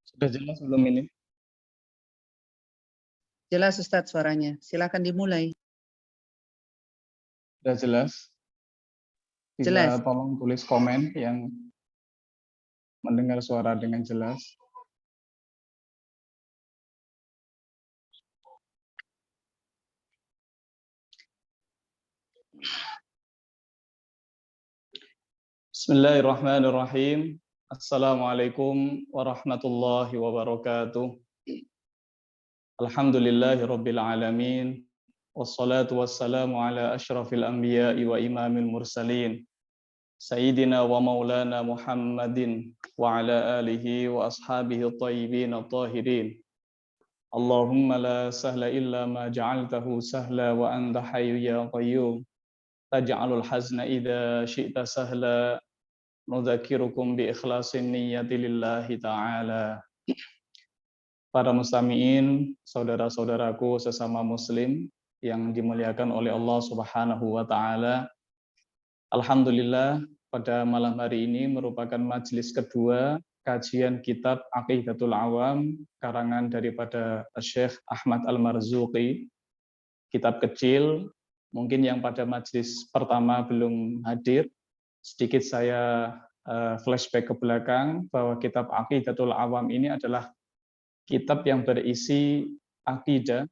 Sudah jelas belum ini? Jelas Ustadz suaranya. Silakan dimulai. Sudah jelas? Bisa Jelas. tolong tulis komen yang mendengar suara dengan jelas. Bismillahirrahmanirrahim. Assalamualaikum warahmatullahi wabarakatuh. Alhamdulillahirabbil alamin. Wassalatu wassalamu ala asyrafil anbiya'i wa imamil mursalin. Sayyidina wa maulana Muhammadin wa ala alihi wa ashabihi at-tayyibin at-tahirin. Allahumma la sahla illa ma ja'altahu sahla wa anta hayyu ya qayyum. Taj'alul hazna idza syi'ta sahla. Nudzakirukum bi ikhlasin niyyati lillahi ta'ala. Para mustami'in, saudara-saudaraku sesama muslim yang dimuliakan oleh Allah Subhanahu wa taala. Alhamdulillah pada malam hari ini merupakan majelis kedua kajian kitab Aqidatul Awam karangan daripada Syekh Ahmad Al-Marzuqi. Kitab kecil, mungkin yang pada majelis pertama belum hadir. Sedikit saya flashback ke belakang bahwa kitab Aqidatul Awam ini adalah kitab yang berisi akidah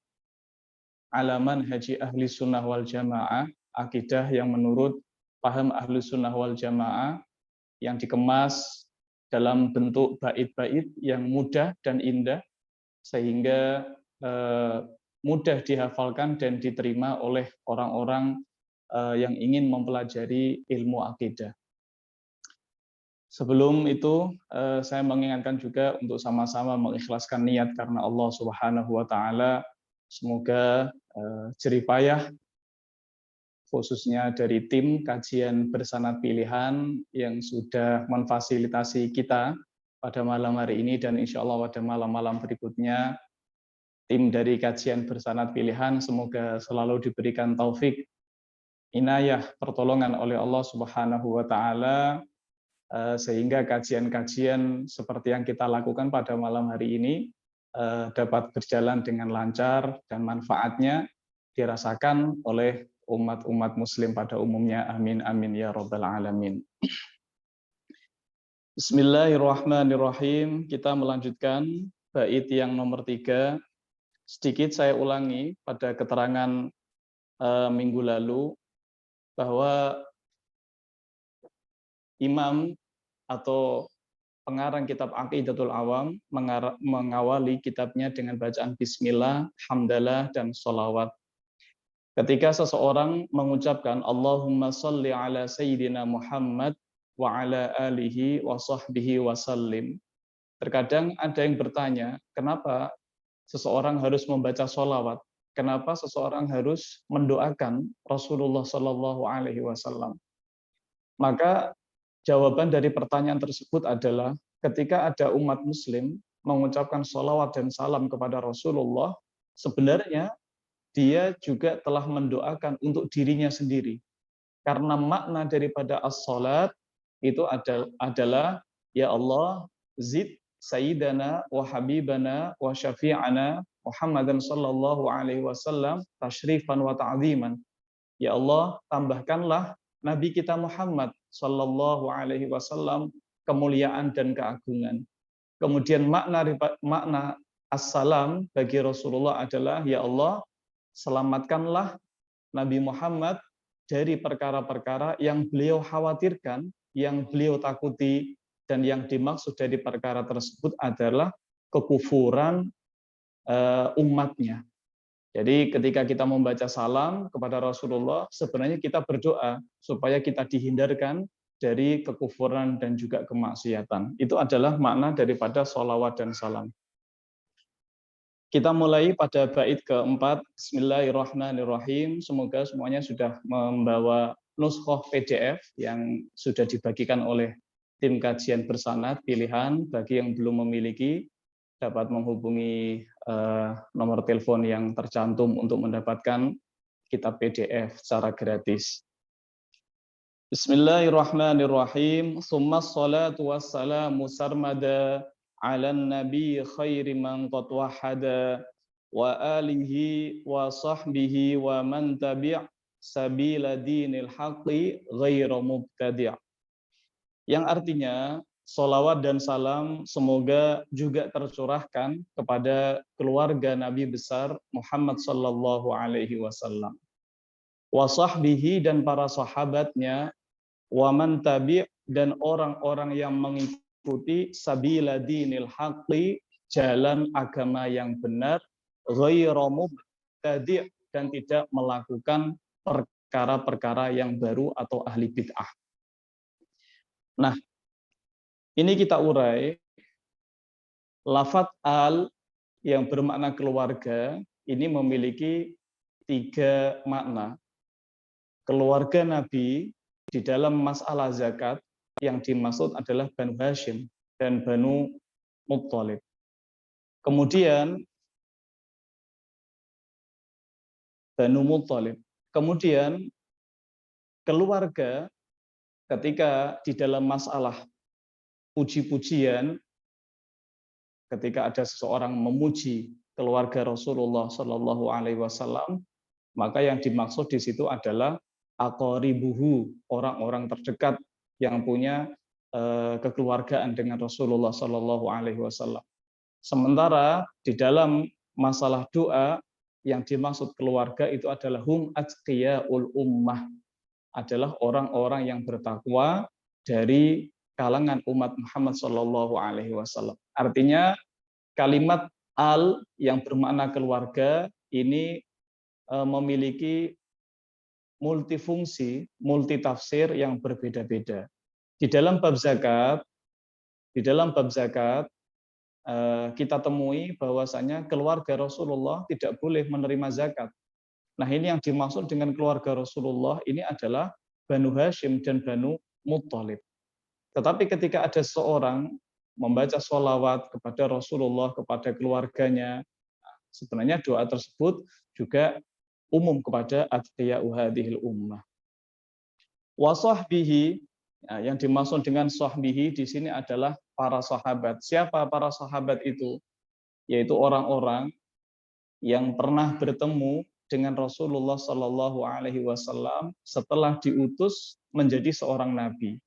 alaman haji ahli sunnah wal jamaah, akidah yang menurut paham ahli sunnah wal jamaah yang dikemas dalam bentuk bait-bait yang mudah dan indah sehingga mudah dihafalkan dan diterima oleh orang-orang yang ingin mempelajari ilmu akidah. Sebelum itu, saya mengingatkan juga untuk sama-sama mengikhlaskan niat karena Allah Subhanahu wa taala. Semoga jerih payah khususnya dari tim kajian bersanad pilihan yang sudah memfasilitasi kita pada malam hari ini dan insya Allah pada malam-malam berikutnya. Tim dari kajian bersanad pilihan semoga selalu diberikan taufik, inayah, pertolongan oleh Allah Subhanahu wa taala sehingga kajian-kajian seperti yang kita lakukan pada malam hari ini dapat berjalan dengan lancar dan manfaatnya dirasakan oleh umat-umat muslim pada umumnya. Amin amin ya rabbal alamin. Bismillahirrahmanirrahim. Kita melanjutkan bait yang nomor 3. Sedikit saya ulangi pada keterangan minggu lalu bahwa imam atau pengarang kitab Aqidatul Awam mengawali kitabnya dengan bacaan bismillah, hamdalah, dan sholawat. Ketika seseorang mengucapkan Allahumma sholli ala sayyidina Muhammad wa ala alihi wa sahbihi wa sallim, terkadang ada yang bertanya, kenapa seseorang harus membaca sholawat? Kenapa seseorang harus mendoakan Rasulullah Shallallahu Alaihi Wasallam? Maka jawaban dari pertanyaan tersebut adalah ketika ada umat muslim mengucapkan sholawat dan salam kepada Rasulullah, sebenarnya dia juga telah mendoakan untuk dirinya sendiri. Karena makna daripada as-salat itu adalah, ya Allah, zid sayyidana wa habibana wa syafi'ana Muhammadan sallallahu alaihi wasallam tashrifan wa ta'ziman. Ya Allah, tambahkanlah Nabi kita Muhammad sallallahu alaihi wasallam kemuliaan dan keagungan. Kemudian makna assalam bagi Rasulullah adalah, ya Allah, selamatkanlah Nabi Muhammad dari perkara-perkara yang beliau khawatirkan, yang beliau takuti, dan yang dimaksud dari perkara tersebut adalah kekufuran umatnya. Jadi ketika kita membaca salam kepada Rasulullah, sebenarnya kita berdoa supaya kita dihindarkan dari kekufuran dan juga kemaksiatan. Itu adalah makna daripada sholawat dan salam. Kita mulai pada bait keempat. Bismillahirrahmanirrahim. Semoga semuanya sudah membawa nuskhoh PDF yang sudah dibagikan oleh tim kajian bersanad pilihan. Bagi yang belum memiliki, dapat menghubungi nomor telepon yang tercantum untuk mendapatkan kitab PDF secara gratis. Bismillahirrahmanirrahim. Tsumma sholatu wassalamu sarmada 'alan nabi khairi man qad wahada wa alihi wa sahbihi wa man tabi' sabila dinil haqqi ghairu mubtadi'. Yang artinya sholawat dan salam semoga juga tercurahkan kepada keluarga Nabi besar Muhammad sallallahu alaihi wasallam, wa sahbihi dan para sahabatnya, wa man tabi' dan orang-orang yang mengikuti sabila dinil haqqi, jalan agama yang benar, ghairu mubtadi' dan tidak melakukan perkara-perkara yang baru atau ahli bid'ah. Nah, ini kita urai lafadz al yang bermakna keluarga ini memiliki 3 makna. Keluarga Nabi di dalam masalah zakat yang dimaksud adalah Banu Hashim dan Banu Muttalib. Kemudian Banu Muttalib. Kemudian keluarga ketika di dalam masalah puji-pujian, ketika ada seseorang memuji keluarga Rasulullah Shallallahu Alaihi Wasallam, maka yang dimaksud di situ adalah aqaribuhu, orang-orang terdekat yang punya kekeluargaan dengan Rasulullah Shallallahu Alaihi Wasallam. Sementara di dalam masalah doa yang dimaksud keluarga itu adalah hum atqiyaul ummah, adalah orang-orang yang bertakwa dari kalangan umat Muhammad Shallallahu Alaihi Wasallam. Artinya kalimat al yang bermakna keluarga ini memiliki multifungsi, multitafsir yang berbeda-beda. Di dalam bab zakat, kita temui bahwasanya keluarga Rasulullah tidak boleh menerima zakat. Nah, ini yang dimaksud dengan keluarga Rasulullah ini adalah Banu Hashim dan Banu Muttalib. Tetapi ketika ada seorang membaca sholawat kepada Rasulullah, kepada keluarganya, sebenarnya doa tersebut juga umum kepada atqiya'u hadhil ummah. Wa sahbihi, yang dimaksud dengan sahbihi di sini adalah para sahabat. Siapa para sahabat itu? Yaitu orang-orang yang pernah bertemu dengan Rasulullah Shallallahu Alaihi Wasallam setelah diutus menjadi seorang nabi.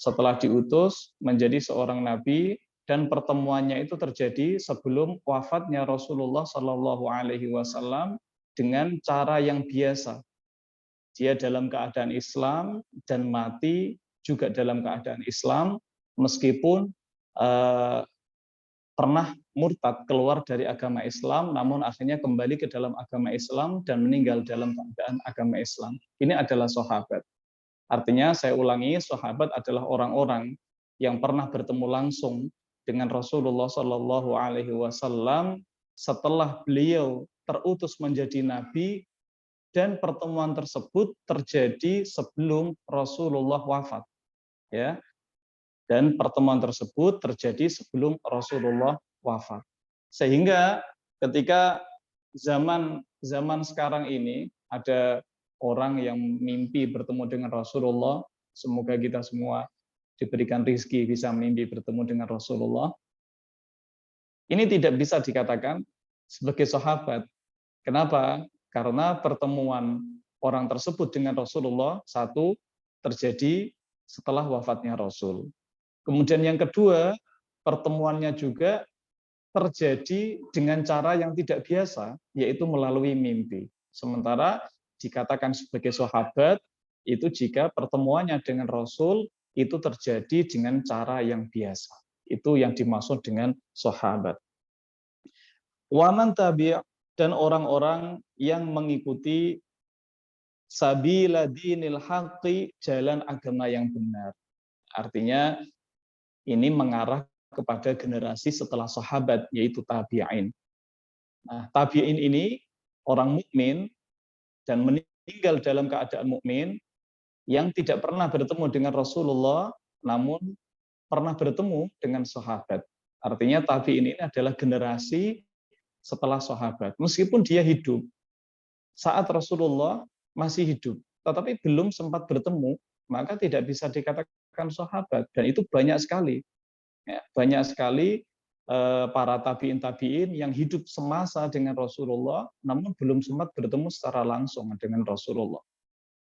Setelah diutus menjadi seorang nabi, dan pertemuannya itu terjadi sebelum wafatnya Rasulullah Shallallahu Alaihi Wasallam dengan cara yang biasa. Dia dalam keadaan Islam dan mati juga dalam keadaan Islam, meskipun pernah murtad keluar dari agama Islam, namun akhirnya kembali ke dalam agama Islam dan meninggal dalam keadaan agama Islam. Ini adalah sahabat. Artinya saya ulangi, sahabat adalah orang-orang yang pernah bertemu langsung dengan Rasulullah Shallallahu Alaihi Wasallam setelah beliau terutus menjadi nabi, dan pertemuan tersebut terjadi sebelum Rasulullah wafat. Ya. Dan pertemuan tersebut terjadi sebelum Rasulullah wafat. Sehingga ketika zaman sekarang ini ada orang yang mimpi bertemu dengan Rasulullah, semoga kita semua diberikan rezeki bisa mimpi bertemu dengan Rasulullah. Ini tidak bisa dikatakan sebagai sahabat. Kenapa? Karena pertemuan orang tersebut dengan Rasulullah, satu, terjadi setelah wafatnya Rasul. Kemudian yang kedua, pertemuannya juga terjadi dengan cara yang tidak biasa, yaitu melalui mimpi. Sementara dikatakan sebagai sahabat, itu jika pertemuannya dengan Rasul itu terjadi dengan cara yang biasa. Itu yang dimaksud dengan sahabat. Wa man tabi' dan orang-orang yang mengikuti sabila dinil haqqi, jalan agama yang benar. Artinya ini mengarah kepada generasi setelah sahabat, yaitu tabi'in. Nah, tabi'in ini orang mukmin dan meninggal dalam keadaan mukmin yang tidak pernah bertemu dengan Rasulullah, namun pernah bertemu dengan sahabat. Artinya tabi'in ini adalah generasi setelah sahabat. Meskipun dia hidup saat Rasulullah masih hidup, tetapi belum sempat bertemu, maka tidak bisa dikatakan sahabat. Dan itu banyak sekali. Ya, banyak sekali para tabi'in yang hidup semasa dengan Rasulullah, namun belum sempat bertemu secara langsung dengan Rasulullah.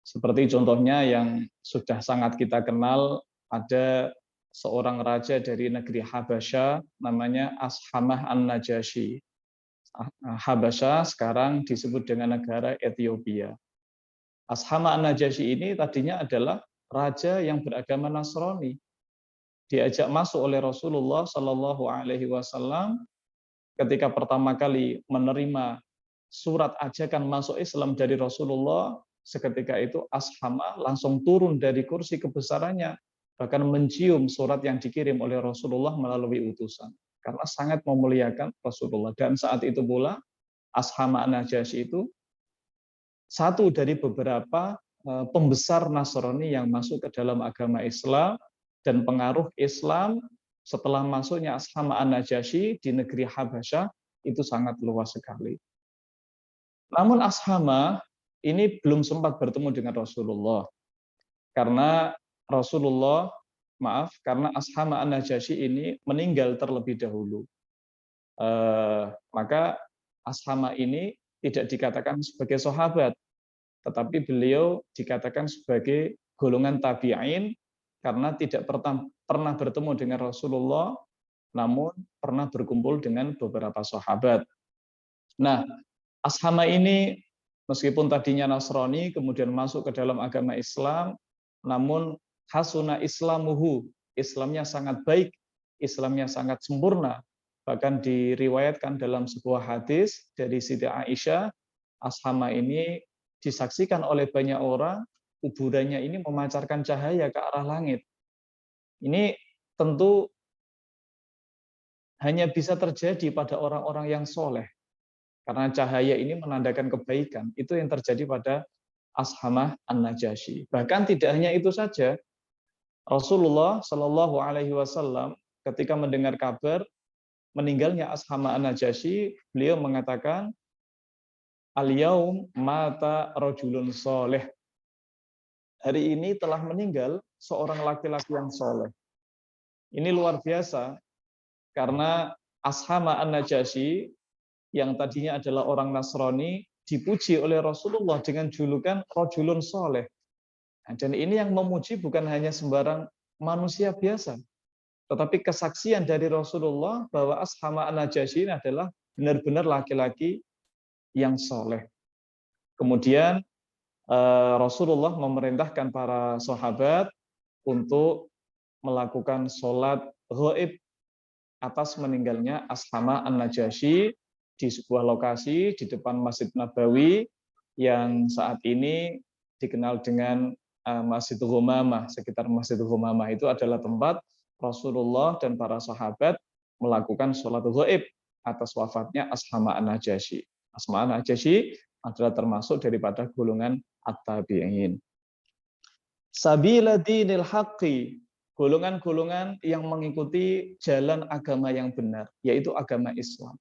Seperti contohnya yang sudah sangat kita kenal, ada seorang raja dari negeri Habasyah, namanya Ashamah An-Najasyi. Habasyah sekarang disebut dengan negara Ethiopia. Ashamah An-Najasyi ini tadinya adalah raja yang beragama Nasrani. Diajak masuk oleh Rasulullah Shallallahu Alaihi Wasallam ketika pertama kali menerima surat ajakan masuk Islam dari Rasulullah. Seketika itu Ashama langsung turun dari kursi kebesarannya, bahkan mencium surat yang dikirim oleh Rasulullah melalui utusan, karena sangat memuliakan Rasulullah. Dan saat itu pula Ashama An-Najasyi itu satu dari beberapa pembesar Nasrani yang masuk ke dalam agama Islam, dan pengaruh Islam setelah masuknya Ashama An-Najasyi di negeri Habasyah itu sangat luas sekali. Namun Ashama ini belum sempat bertemu dengan Rasulullah, karena karena Ashama An-Najasyi ini meninggal terlebih dahulu. Maka Ashama ini tidak dikatakan sebagai sahabat, tetapi beliau dikatakan sebagai golongan tabi'in karena tidak pernah bertemu dengan Rasulullah, namun pernah berkumpul dengan beberapa sahabat. Nah, Ashama ini meskipun tadinya Nasrani, kemudian masuk ke dalam agama Islam, namun hasuna islamuhu, Islamnya sangat baik, Islamnya sangat sempurna. Bahkan diriwayatkan dalam sebuah hadis dari Siti Aisyah, Ashama ini disaksikan oleh banyak orang, kuburannya ini memancarkan cahaya ke arah langit. Ini tentu hanya bisa terjadi pada orang-orang yang soleh, karena cahaya ini menandakan kebaikan. Itu yang terjadi pada Ashamah An-Najasyi. Bahkan tidak hanya itu saja, Rasulullah Shallallahu Alaihi Wasallam ketika mendengar kabar meninggalnya Ashamah An-Najasyi, beliau mengatakan, Al-yaum mata rajulun soleh. Hari ini telah meninggal seorang laki-laki yang soleh. Ini luar biasa, karena Ashamah An-Najasyi yang tadinya adalah orang Nasrani dipuji oleh Rasulullah dengan julukan rajulun soleh. Dan ini yang memuji bukan hanya sembarang manusia biasa, tetapi kesaksian dari Rasulullah bahwa Ashama An-Najasyi adalah benar-benar laki-laki yang soleh. Kemudian Rasulullah memerintahkan para sahabat untuk melakukan sholat ghaib atas meninggalnya Ashama An-Najasyi di sebuah lokasi di depan Masjid Nabawi yang saat ini dikenal dengan Masjid Ghumamah. Sekitar Masjid Ghumamah itu adalah tempat Rasulullah dan para sahabat melakukan sholat ghaib atas wafatnya Ashama An-Najasyi. Ashama An-Najasyi adalah termasuk daripada golongan at-tabi'in. Sabila dinil haqqi, golongan-golongan yang mengikuti jalan agama yang benar, yaitu agama Islam.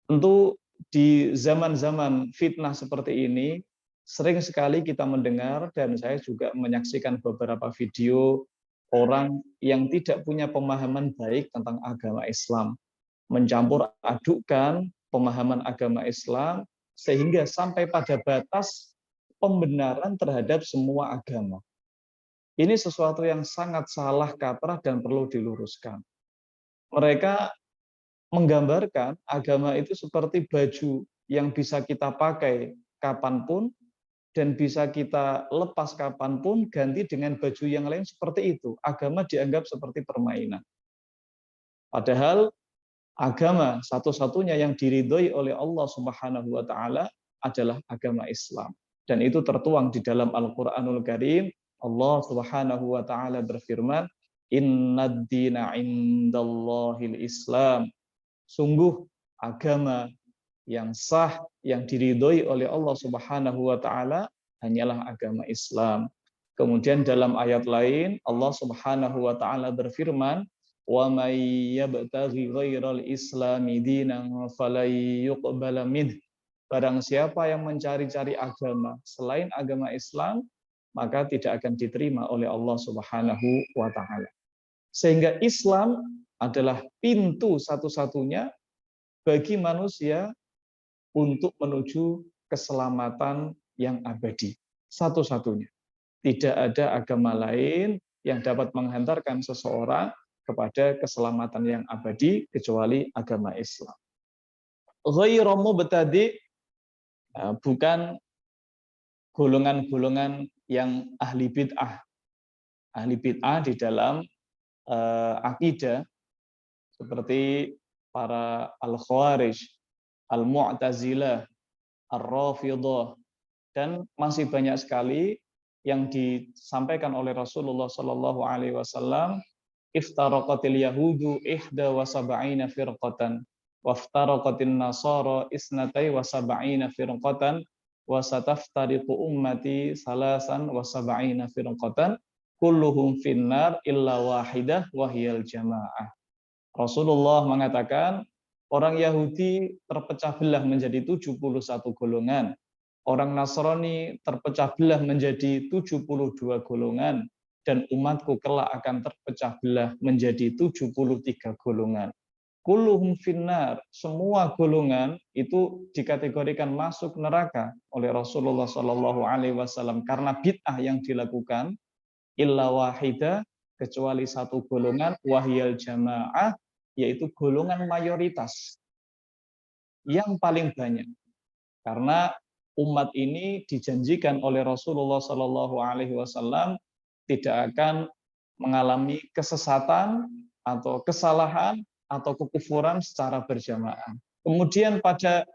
Tentu di zaman-zaman fitnah seperti ini, sering sekali kita mendengar, dan saya juga menyaksikan beberapa video orang yang tidak punya pemahaman baik tentang agama Islam, mencampur adukkan pemahaman agama Islam, sehingga sampai pada batas pembenaran terhadap semua agama. Ini sesuatu yang sangat salah kaprah dan perlu diluruskan. Mereka menggambarkan agama itu seperti baju yang bisa kita pakai kapanpun dan bisa kita lepas kapanpun, ganti dengan baju yang lain seperti itu. Agama dianggap seperti permainan. Padahal agama satu-satunya yang diridhoi oleh Allah Subhanahu wa taala adalah agama Islam. Dan itu tertuang di dalam Al-Qur'anul Karim. Allah Subhanahu wa taala berfirman, "Innad dina 'indallahil Islam." Sungguh agama yang sah, yang diridhoi oleh Allah Subhanahu wa taala hanyalah agama Islam. Kemudian dalam ayat lain Allah Subhanahu wa taala berfirman, "Wa may yabtaghi ghairal islami dinan falay yuqbala minh." Barang siapa yang mencari-cari agama selain agama Islam, maka tidak akan diterima oleh Allah Subhanahu wa taala. Sehingga Islam adalah pintu satu-satunya bagi manusia untuk menuju keselamatan yang abadi. Satu-satunya. Tidak ada agama lain yang dapat menghantarkan seseorang kepada keselamatan yang abadi kecuali agama Islam. Ghairu mubtadi, bukan golongan-golongan yang ahli bid'ah. Ahli bid'ah di dalam akidah seperti para al-Khawarij, al-Mu'tazilah, ar-Rafidhah, dan masih banyak sekali yang disampaikan oleh Rasulullah Shallallahu Alaihi Wasallam. Iftaraqatil yahudu ihda wa sab'ina firqatan, waftaraqatin nasara isnatai wa sab'ina firqatan, wa sataftariqu ummati salasan wa sab'ina firqatan, kulluhum finnar illa wahidah wahiyal jamaah. Rasulullah mengatakan orang Yahudi terpecah belah menjadi 71 golongan. Orang Nasrani terpecah belah menjadi 72 golongan. Dan umatku kelak akan terpecah belah menjadi 73 golongan. Kulluhum finnar, semua golongan itu dikategorikan masuk neraka oleh Rasulullah Shallallahu Alaihi Wasallam karena bid'ah yang dilakukan. Illa wahida, kecuali satu golongan, wahiyal jamaah, yaitu golongan mayoritas yang paling banyak. Karena umat ini dijanjikan oleh Rasulullah Shallallahu Alaihi Wasallam tidak akan mengalami kesesatan atau kesalahan atau kekufuran secara berjamaah. Kemudian pada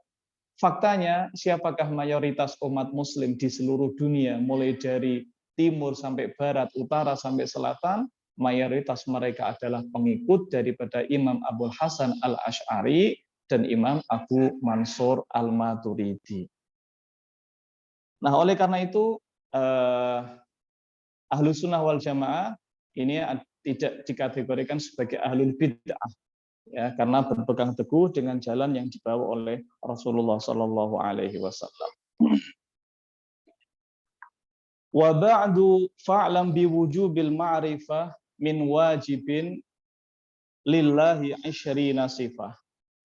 faktanya, siapakah mayoritas umat muslim di seluruh dunia, mulai dari timur sampai barat, utara sampai selatan, mayoritas mereka adalah pengikut daripada Imam Abul Hasan Al-Asy'ari dan Imam Abu Mansur Al-Maturidi. Nah, oleh karena itu, Ahlus Sunnah wal Jamaah ini tidak dikategorikan sebagai ahlul bid'ah, ya, karena berpegang teguh dengan jalan yang dibawa oleh Rasulullah Shallallahu Alaihi Wasallam. Wa ba'du fa'lam biwujubil ma'rifah min wajibin lillahi 'asyrina sifah.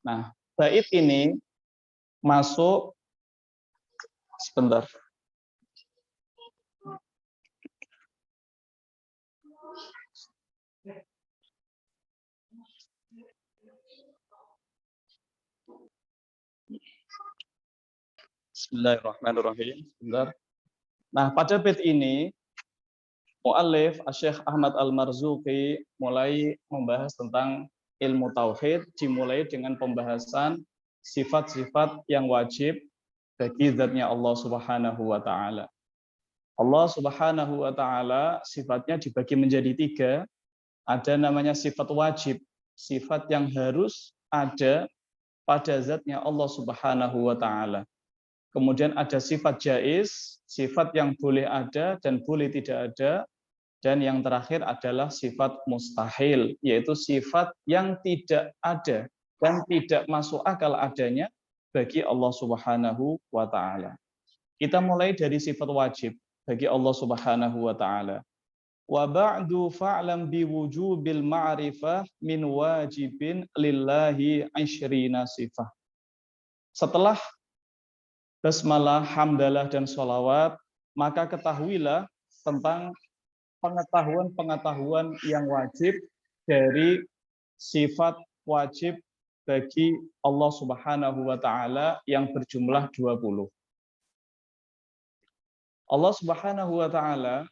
Nah, bait ini masuk sebentar. Bismillahirrahmanirrahim. Sebentar. Nah, pada bait ini mu'allif Syekh Ahmad Al-Marzuqi mulai membahas tentang ilmu tauhid, dimulai dengan pembahasan sifat-sifat yang wajib bagi zatnya Allah Subhanahu wa taala. Allah Subhanahu wa taala sifatnya dibagi menjadi 3. Ada namanya sifat wajib, sifat yang harus ada pada zatnya Allah Subhanahu wa taala. Kemudian ada sifat jaiz, sifat yang boleh ada dan boleh tidak ada. Dan yang terakhir adalah sifat mustahil, yaitu sifat yang tidak ada dan tidak masuk akal adanya bagi Allah Subhanahu wa taala. Kita mulai dari sifat wajib bagi Allah Subhanahu wa taala. Wa ba'du fa'lam biwujubil ma'rifah min wajibin lillahi 'asyrina sifah. Setelah basmalah, hamdalah, dan sholawat, maka ketahuilah tentang pengetahuan-pengetahuan yang wajib dari sifat wajib bagi Allah Subhanahu wa taala yang berjumlah 20. Allah Subhanahu wa taala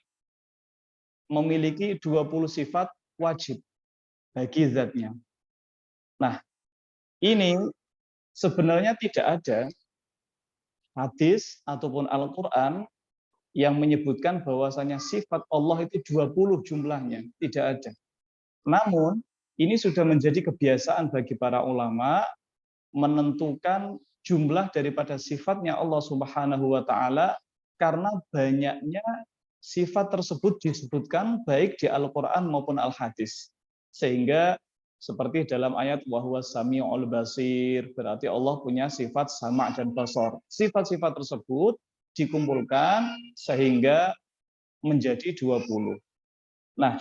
memiliki 20 sifat wajib bagi zatnya. Nah, ini sebenarnya tidak ada hadis ataupun Al-Quran yang menyebutkan bahwasanya sifat Allah itu 20 jumlahnya. Tidak ada. Namun, ini sudah menjadi kebiasaan bagi para ulama menentukan jumlah daripada sifatnya Allah Subhanahu wa taala karena banyaknya sifat tersebut disebutkan baik di Al-Quran maupun Al-Hadis. Sehingga seperti dalam ayat wa huwas samiul basir, berarti Allah punya sifat sama' dan basar. Sifat-sifat tersebut dikumpulkan sehingga menjadi 20. Nah,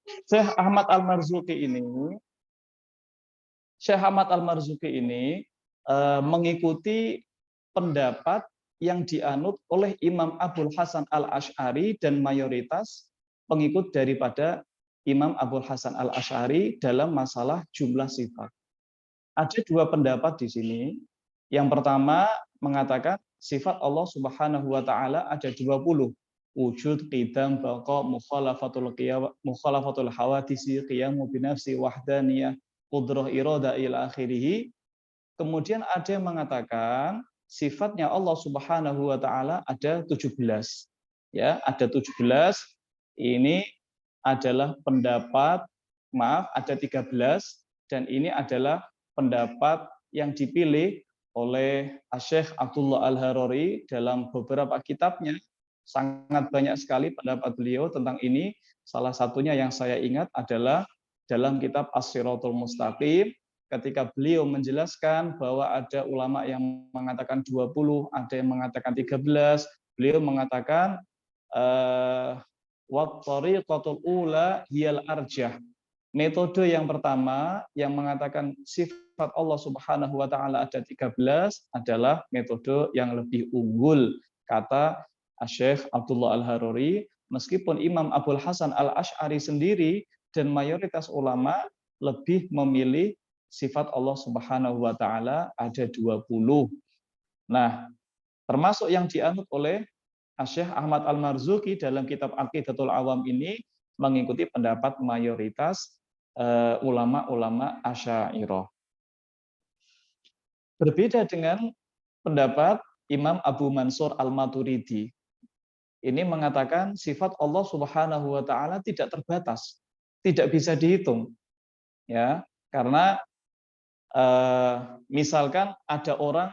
Syekh Ahmad Al-Marzuki ini, Syekh Ahmad Al-Marzuki ini mengikuti pendapat yang dianut oleh Imam Abul Hasan Al-Asy'ari dan mayoritas pengikut daripada Imam Abul Hasan Al-Asy'ari dalam masalah jumlah sifat. Ada dua pendapat di sini. Yang pertama mengatakan sifat Allah Subhanahu wa taala ada 20. Wujud, qidam, baqa, mukhalafatul hawadisi, qiyamu binafsi, wahdaniyah, qudrah, iradah ila akhirih. Kemudian ada yang mengatakan sifatnya Allah Subhanahu wa taala ada 17. Ya, ada 17. Ini adalah pendapat, maaf, ada 13 dan ini adalah pendapat yang dipilih oleh Syekh Abdullah Al-Harari dalam beberapa kitabnya. Sangat banyak sekali pendapat beliau tentang ini. Salah satunya yang saya ingat adalah dalam kitab As-Siratul Mustaqim, ketika beliau menjelaskan bahwa ada ulama yang mengatakan 20, ada yang mengatakan 13, beliau mengatakan wa tariqatul ula hiyal arjah. Metode yang pertama yang mengatakan sifat Allah Subhanahu wa taala ada 13 adalah metode yang lebih unggul, kata Syekh Abdullah Al-Harari, meskipun Imam Abul Hasan Al-Asy'ari sendiri dan mayoritas ulama lebih memilih sifat Allah Subhanahu wa taala ada 20. Nah, termasuk yang dianut oleh Syekh Ahmad Al-Marzuki dalam kitab Aqidatul Awam ini mengikuti pendapat mayoritas ulama-ulama Asy'ariyah. Berbeda dengan pendapat Imam Abu Mansur Al-Maturidi. Ini mengatakan sifat Allah Subhanahu wa taala tidak terbatas, tidak bisa dihitung. Ya, karena misalkan ada orang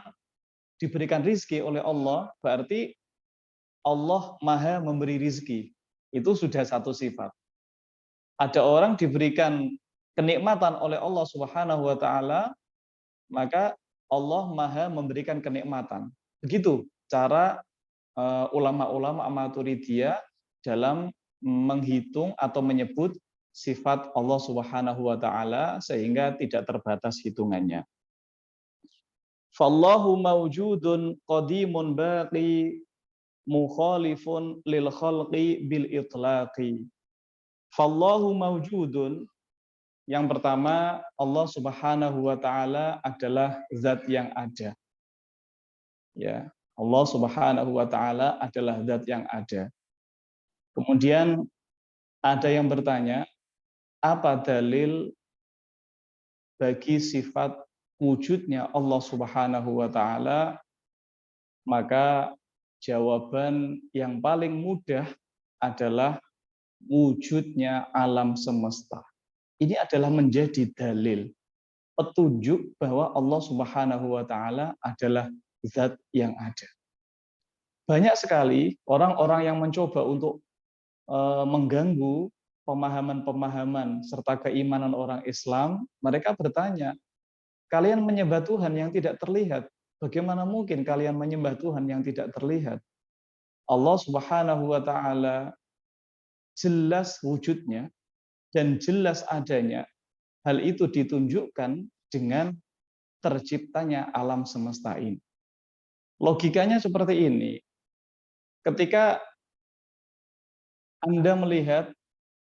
diberikan rizki oleh Allah, berarti Allah Maha memberi rizki. Itu sudah satu sifat. Ada orang diberikan kenikmatan oleh Allah Subhanahu wa taala, maka Allah Maha memberikan kenikmatan. Begitu cara ulama-ulama Maturidiyah dalam menghitung atau menyebut sifat Allah Subhanahu wa taala sehingga tidak terbatas hitungannya. Fallahu mawjudun qadimun baqi mukhalifun lil khalqi bil itlaqi. Fallahu mawjudun, yang pertama Allah Subhanahu wa taala adalah zat yang ada. Ya, Allah Subhanahu wa taala adalah zat yang ada. Kemudian ada yang bertanya, apa dalil bagi sifat wujudnya Allah Subhanahu wa taala? Maka jawaban yang paling mudah adalah wujudnya alam semesta. Ini adalah menjadi dalil, petunjuk bahwa Allah Subhanahu wa taala adalah zat yang ada. Banyak sekali orang-orang yang mencoba untuk mengganggu pemahaman-pemahaman serta keimanan orang Islam. Mereka bertanya, kalian menyembah Tuhan yang tidak terlihat. Bagaimana mungkin kalian menyembah Tuhan yang tidak terlihat? Allah Subhanahu wa taala jelas wujudnya dan jelas adanya. Hal itu ditunjukkan dengan terciptanya alam semesta ini. Logikanya seperti ini. Ketika Anda melihat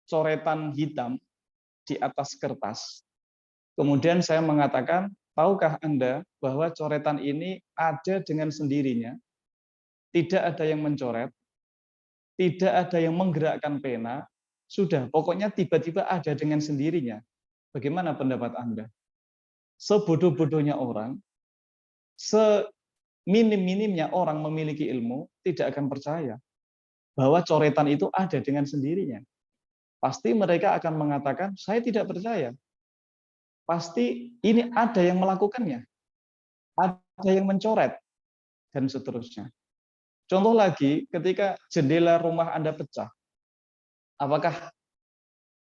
coretan hitam di atas kertas, kemudian saya mengatakan, tahukah Anda bahwa coretan ini ada dengan sendirinya? Tidak ada yang mencoret, tidak ada yang menggerakkan pena, sudah, pokoknya tiba-tiba ada dengan sendirinya. Bagaimana pendapat Anda? Sebodoh-bodohnya orang, seminim-minimnya orang memiliki ilmu, tidak akan percaya bahwa coretan itu ada dengan sendirinya. Pasti mereka akan mengatakan, saya tidak percaya. Pasti ini ada yang melakukannya, ada yang mencoret, dan seterusnya. Contoh lagi, ketika jendela rumah Anda pecah, apakah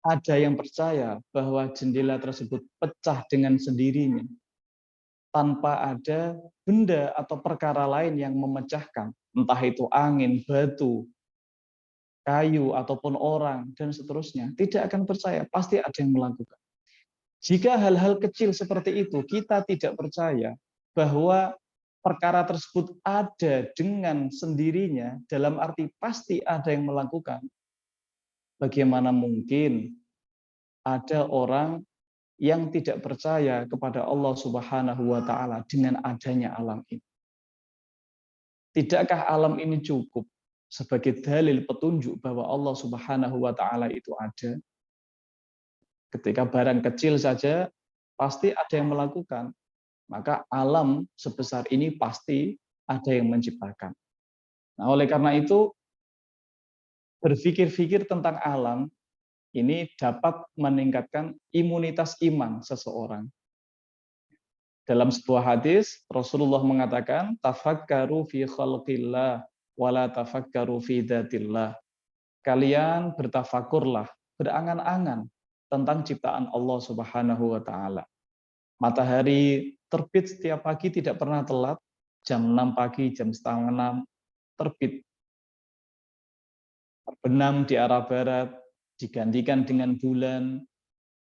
ada yang percaya bahwa jendela tersebut pecah dengan sendirinya, tanpa ada benda atau perkara lain yang memecahkan, entah itu angin, batu, kayu ataupun orang dan seterusnya, tidak akan percaya, pasti ada yang melakukan. Jika hal-hal kecil seperti itu kita tidak percaya bahwa perkara tersebut ada dengan sendirinya, dalam arti pasti ada yang melakukan, bagaimana mungkin ada orang yang tidak percaya kepada Allah Subhanahu wa taala dengan adanya alam ini? Tidakkah alam ini cukup sebagai dalil petunjuk bahwa Allah Subhanahu wa taala itu ada? Ketika barang kecil saja pasti ada yang melakukan, maka alam sebesar ini pasti ada yang menciptakan. Nah, oleh karena itu berpikir-pikir tentang alam ini dapat meningkatkan imunitas iman seseorang. Dalam sebuah hadis, Rasulullah mengatakan, tafakkaru fi khalqillah, wala tafakkaru fi dzatillah. Kalian bertafakurlah, berangan-angan tentang ciptaan Allah Subhanahu wa taala. Matahari terbit setiap pagi tidak pernah telat, jam 6 pagi, jam setengah 6 terbit. Terbenam di arah barat, digantikan dengan bulan,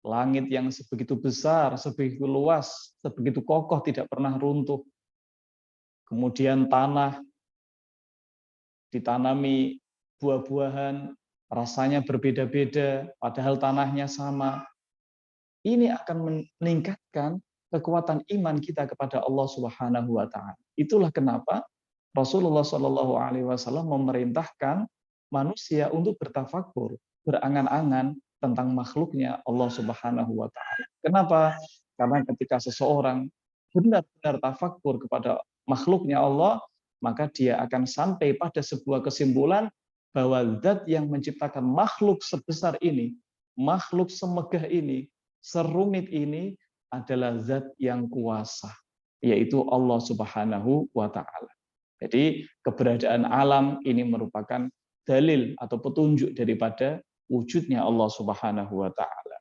langit yang sebegitu besar, sebegitu luas, sebegitu kokoh, tidak pernah runtuh. Kemudian tanah ditanami buah-buahan, rasanya berbeda-beda, padahal tanahnya sama. Ini akan meningkatkan kekuatan iman kita kepada Allah Subhanahu wa taala. Itulah kenapa Rasulullah Shallallahu alaihi wasallam memerintahkan manusia untuk bertafakur, berangan-angan tentang makhluknya Allah Subhanahu wa taala. Kenapa? Karena ketika seseorang benar-benar tafakur kepada makhluknya Allah, maka dia akan sampai pada sebuah kesimpulan bahwa zat yang menciptakan makhluk sebesar ini, makhluk semegah ini, serumit ini adalah zat yang kuasa, yaitu Allah Subhanahu wa taala. Jadi keberadaan alam ini merupakan dalil atau petunjuk daripada wujudnya Allah Subhanahu wa taala.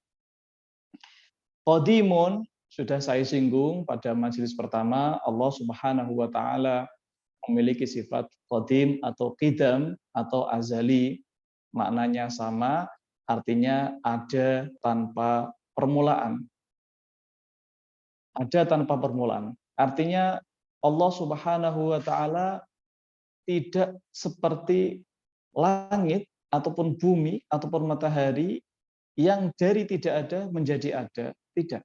Qadimun sudah saya singgung pada majelis pertama, Allah Subhanahu wa taala memiliki sifat qadim atau qidam atau azali, maknanya sama, artinya ada tanpa permulaan. Ada tanpa permulaan. Artinya Allah Subhanahu wa taala tidak seperti langit ataupun bumi ataupun matahari yang dari tidak ada menjadi ada, tidak.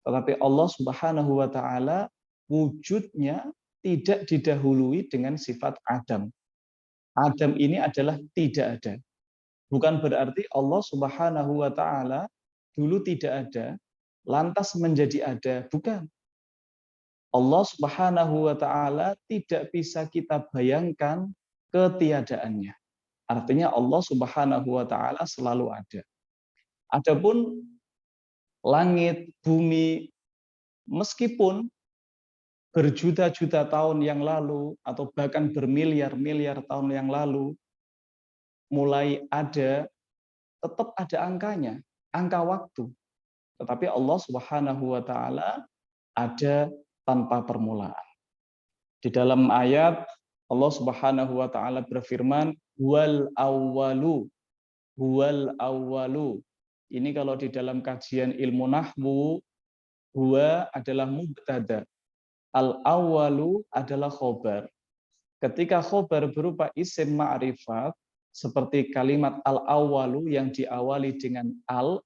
Tetapi Allah Subhanahu wa taala wujudnya tidak didahului dengan sifat adam. Adam ini adalah tidak ada. Bukan berarti Allah Subhanahu wa taala dulu tidak ada, lantas menjadi ada, bukan. Allah Subhanahu wa taala tidak bisa kita bayangkan ketiadaannya. Artinya Allah Subhanahu wa taala selalu ada. Adapun langit, bumi, meskipun berjuta-juta tahun yang lalu atau bahkan bermiliar-miliar tahun yang lalu mulai ada, tetap ada angkanya, angka waktu. Tetapi Allah Subhanahu wa taala ada tanpa permulaan. Di dalam ayat Allah Subhanahu wa taala berfirman, "Wal awwalu." Huwal awwalu. Ini kalau di dalam kajian ilmu nahwu, huwa adalah mubtada. Al awwalu adalah khobar. Ketika khobar berupa isim ma'rifat, seperti kalimat al awwalu yang diawali dengan al,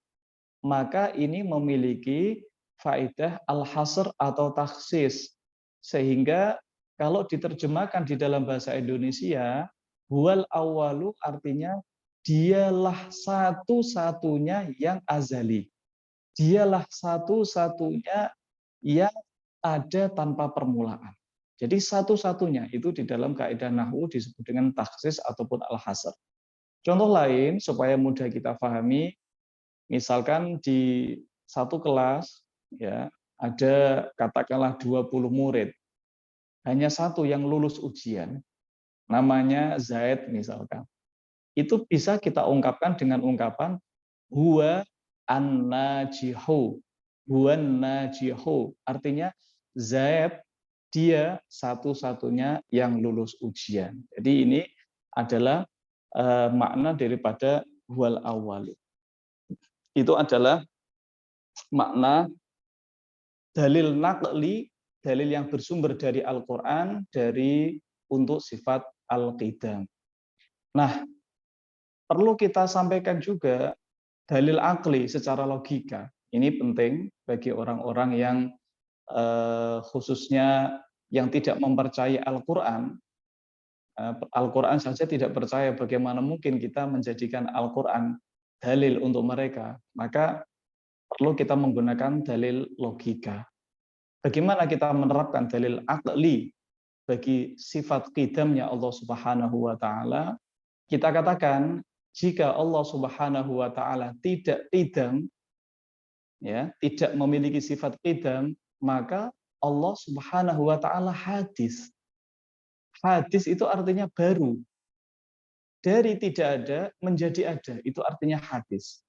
maka ini memiliki faedah al-hasr atau takhsis. Sehingga kalau diterjemahkan di dalam bahasa Indonesia, huwal awwalu artinya dialah satu-satunya yang azali. Dialah satu-satunya yang ada tanpa permulaan. Jadi satu-satunya itu di dalam kaidah nahwu disebut dengan takhsis ataupun al-hasr. Contoh lain supaya mudah kita pahami, misalkan di satu kelas ya ada katakanlah 20 murid. Hanya satu yang lulus ujian, namanya Zaid misalkan. Itu bisa kita ungkapkan dengan ungkapan huwa an-najihu. Huwa an-najihu. Artinya Zaid dia satu-satunya yang lulus ujian. Jadi ini adalah makna daripada huwal awwal. Itu adalah makna dalil naqli, dalil yang bersumber dari Al-Qur'an untuk sifat al-qidam. Nah, perlu kita sampaikan juga dalil akli secara logika. Ini penting bagi orang-orang yang khususnya yang tidak mempercayai Al-Qur'an. Al-Qur'an saja tidak percaya, bagaimana mungkin kita menjadikan Al-Qur'an dalil untuk mereka. Maka perlu kita menggunakan dalil logika. Bagaimana kita menerapkan dalil akli bagi sifat qidamnya Allah Subhanahu wa taala? Kita katakan jika Allah Subhanahu wa taala tidak qidam, ya, tidak memiliki sifat qidam, maka Allah Subhanahu wa taala hadis. Hadis itu artinya baru. Dari tidak ada menjadi ada, itu artinya hadis.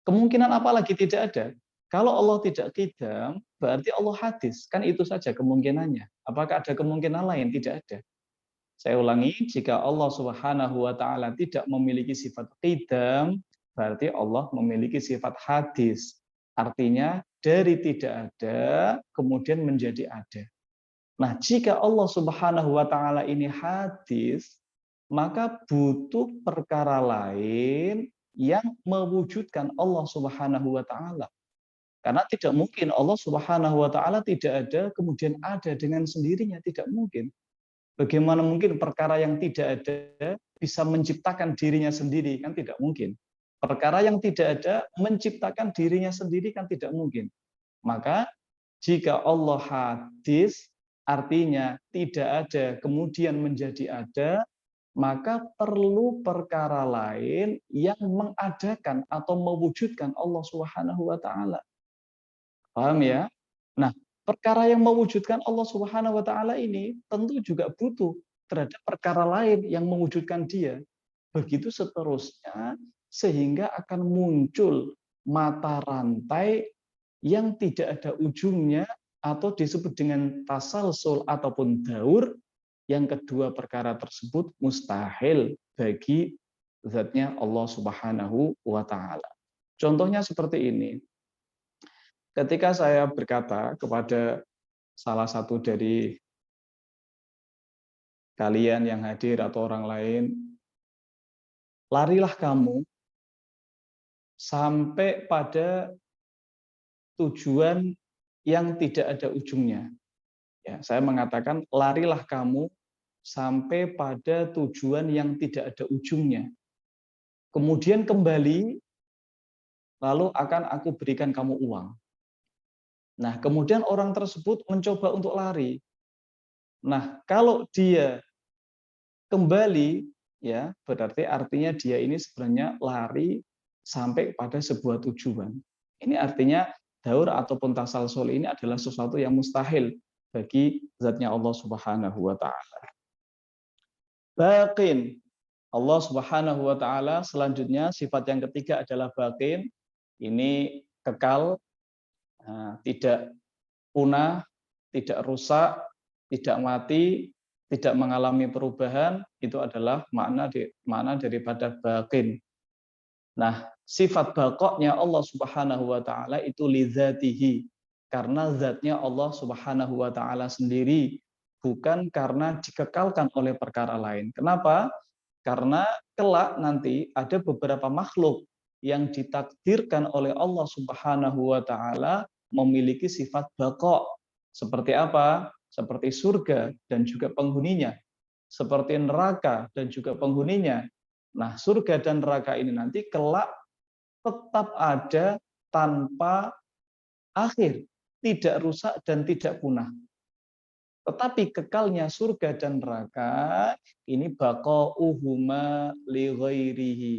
Kemungkinan apa lagi tidak ada? Kalau Allah tidak qidam, berarti Allah hadis. Kan itu saja kemungkinannya. Apakah ada kemungkinan lain? Tidak ada. Saya ulangi, jika Allah Subhanahu wa taala tidak memiliki sifat qidam, berarti Allah memiliki sifat hadis. Artinya dari tidak ada kemudian menjadi ada. Nah, jika Allah Subhanahu wa taala ini hadis, maka butuh perkara lain yang mewujudkan Allah Subhanahu wa taala. Karena tidak mungkin Allah Subhanahu wa taala tidak ada kemudian ada dengan sendirinya, tidak mungkin. Bagaimana mungkin perkara yang tidak ada bisa menciptakan dirinya sendiri? Kan tidak mungkin. Perkara yang tidak ada menciptakan dirinya sendiri kan tidak mungkin. Maka jika Allah hadis, artinya tidak ada kemudian menjadi ada, maka perlu perkara lain yang mengadakan atau mewujudkan Allah Subhanahu wa taala. Paham ya? Nah, perkara yang mewujudkan Allah Subhanahu wa taala ini tentu juga butuh terhadap perkara lain yang mewujudkan Dia. Begitu seterusnya sehingga akan muncul mata rantai yang tidak ada ujungnya atau disebut dengan tasalsul ataupun daur. Yang kedua perkara tersebut mustahil bagi zatnya Allah Subhanahu wa taala. Contohnya seperti ini. Ketika saya berkata kepada salah satu dari kalian yang hadir atau orang lain, larilah kamu sampai pada tujuan yang tidak ada ujungnya. Ya, saya mengatakan larilah kamu sampai pada tujuan yang tidak ada ujungnya. Kemudian kembali, lalu akan aku berikan kamu uang. Nah, kemudian orang tersebut mencoba untuk lari. Nah, kalau dia kembali, ya berarti artinya dia ini sebenarnya lari sampai pada sebuah tujuan. Ini artinya daur ataupun tasalsul ini adalah sesuatu yang mustahil bagi zatnya Allah Subhanahu wa taala. Baqin. Allah Subhanahu wa taala selanjutnya sifat yang ketiga adalah baqin. Ini kekal, tidak punah, tidak rusak, tidak mati, tidak mengalami perubahan, itu adalah makna daripada baqin. Nah, sifat baqoknya Allah Subhanahu wa taala itu lidzatihi, karena zatnya Allah Subhanahu wa taala sendiri, bukan karena dikekalkan oleh perkara lain. Kenapa? Karena kelak nanti ada beberapa makhluk yang ditakdirkan oleh Allah Subhanahu wa taala memiliki sifat baqo. Seperti apa? Seperti surga dan juga penghuninya. Seperti neraka dan juga penghuninya. Nah, surga dan neraka ini nanti kelak tetap ada tanpa akhir, tidak rusak dan tidak punah. Tetapi kekalnya surga dan neraka ini baqauhuma li ghairihi.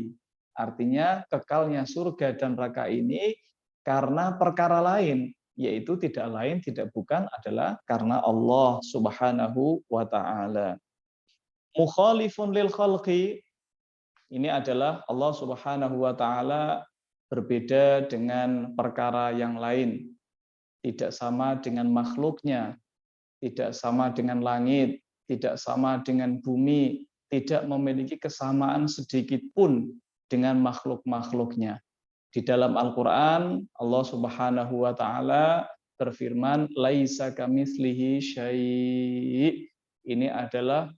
Artinya kekalnya surga dan neraka ini karena perkara lain, yaitu tidak lain tidak bukan adalah karena Allah Subhanahu wa taala. Mukhalifun lil khalqi, ini adalah Allah Subhanahu wa taala berbeda dengan perkara yang lain. Tidak sama dengan makhluknya, tidak sama dengan langit, tidak sama dengan bumi, tidak memiliki kesamaan sedikit pun dengan makhluk-makhluknya. Di dalam Al-Qur'an Allah Subhanahu wa taala berfirman, laisa kamitslihi syai'. Ini adalah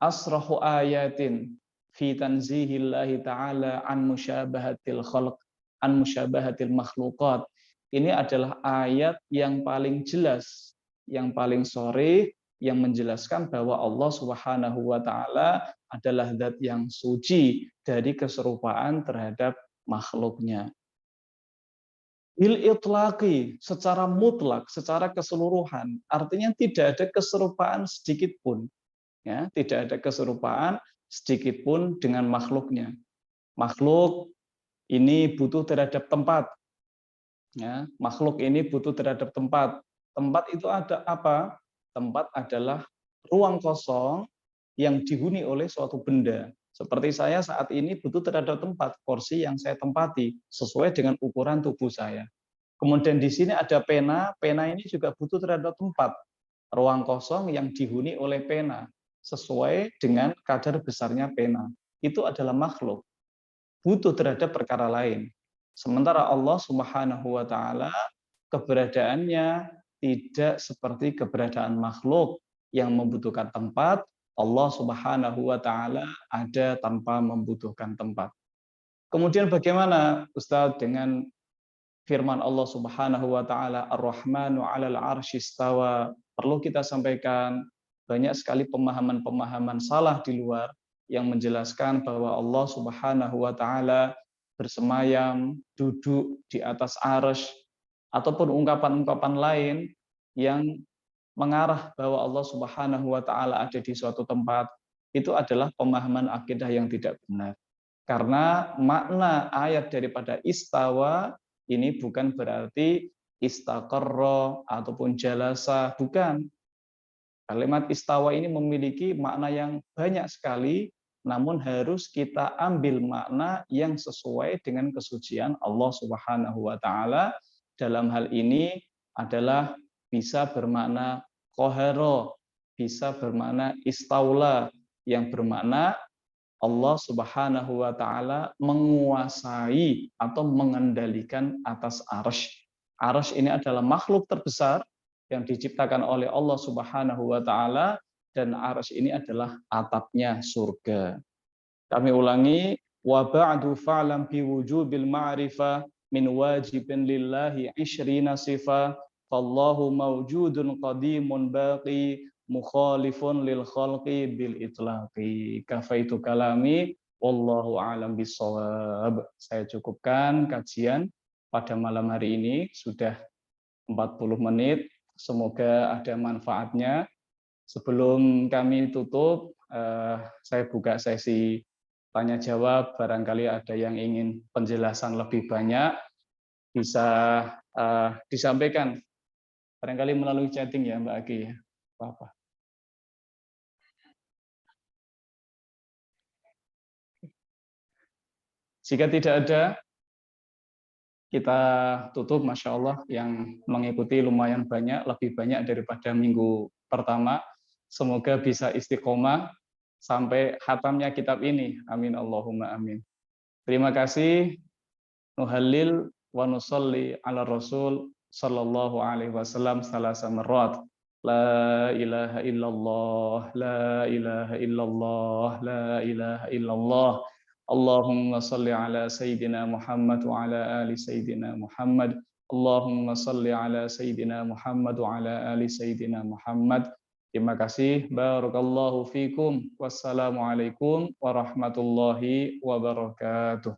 asrahu ayatin fi tanzihillahi ta'ala an musyabahatil khalq, an musyabahatil makhluqat. Ini adalah ayat yang paling jelas, yang paling sore, yang menjelaskan bahwa Allah Subhanahu wa taala adalah zat yang suci dari keserupaan terhadap makhluknya. Bil itlaqi, secara mutlak, secara keseluruhan, artinya tidak ada keserupaan sedikit pun, ya, tidak ada keserupaan sedikit pun dengan makhluknya. Makhluk ini butuh terhadap tempat, ya, makhluk ini butuh terhadap tempat. Tempat itu ada apa? Tempat adalah ruang kosong yang dihuni oleh suatu benda. Seperti saya saat ini butuh terhadap tempat, porsi yang saya tempati sesuai dengan ukuran tubuh saya. Kemudian di sini ada pena, pena ini juga butuh terhadap tempat, ruang kosong yang dihuni oleh pena sesuai dengan kadar besarnya pena. Itu adalah makhluk, butuh terhadap perkara lain. Sementara Allah Subhanahu wa taala keberadaannya tidak seperti keberadaan makhluk yang membutuhkan tempat. Allah Subhanahu wa taala ada tanpa membutuhkan tempat. Kemudian bagaimana Ustaz dengan firman Allah Subhanahu wa taala Ar-Rahmanu 'alal 'arsy istawa? Perlu kita sampaikan, banyak sekali pemahaman-pemahaman salah di luar yang menjelaskan bahwa Allah Subhanahu wa taala bersemayam, duduk di atas arsy, ataupun ungkapan-ungkapan lain yang mengarah bahwa Allah Subhanahu wa taala ada di suatu tempat. Itu adalah pemahaman akidah yang tidak benar. Karena makna ayat daripada istawa ini bukan berarti istaqarra ataupun jalasa, bukan. Kalimat istawa ini memiliki makna yang banyak sekali, namun harus kita ambil makna yang sesuai dengan kesucian Allah Subhanahu wa taala. Dalam hal ini adalah bisa bermakna qahara, bisa bermakna istaula, yang bermakna Allah Subhanahu wa taala menguasai atau mengendalikan atas arsy. Arsy ini adalah makhluk terbesar yang diciptakan oleh Allah Subhanahu wa taala, dan arsy ini adalah atapnya surga. Kami ulangi, wa ba'du fa'lam bi wujubil ma'rifah min wajibin lillahi 20 sifah, fallahu mawjudun qadimun baqi mukhalifun lil khalqi bil itlaqi. Kafaitu kalami wallahu a'lam bissawab. Saya cukupkan kajian pada malam hari ini, sudah 40 menit. Semoga ada manfaatnya. Sebelum kami tutup, saya buka sesi tanya jawab. Barangkali ada yang ingin penjelasan lebih banyak, bisa disampaikan. Barangkali melalui chatting ya Mbak Aki ya. Apa? Jika tidak ada, kita tutup. Masya Allah, yang mengikuti lumayan banyak, lebih banyak daripada minggu pertama. Semoga bisa istiqomah sampai khatamnya kitab ini. Amin Allahumma amin. Terima kasih. Nuhallil wa nusalli ala Rasul sallallahu alaihi wasallam salasa marrat. La ilaha illallah, la ilaha illallah, la ilaha illallah. Allahumma salli ala Sayyidina Muhammad wa ala ali Sayyidina Muhammad. Allahumma salli ala Sayyidina Muhammad wa ala ali Sayyidina Muhammad. Terima kasih. Barakallahu fikum. Wassalamualaikum warahmatullahi wabarakatuh.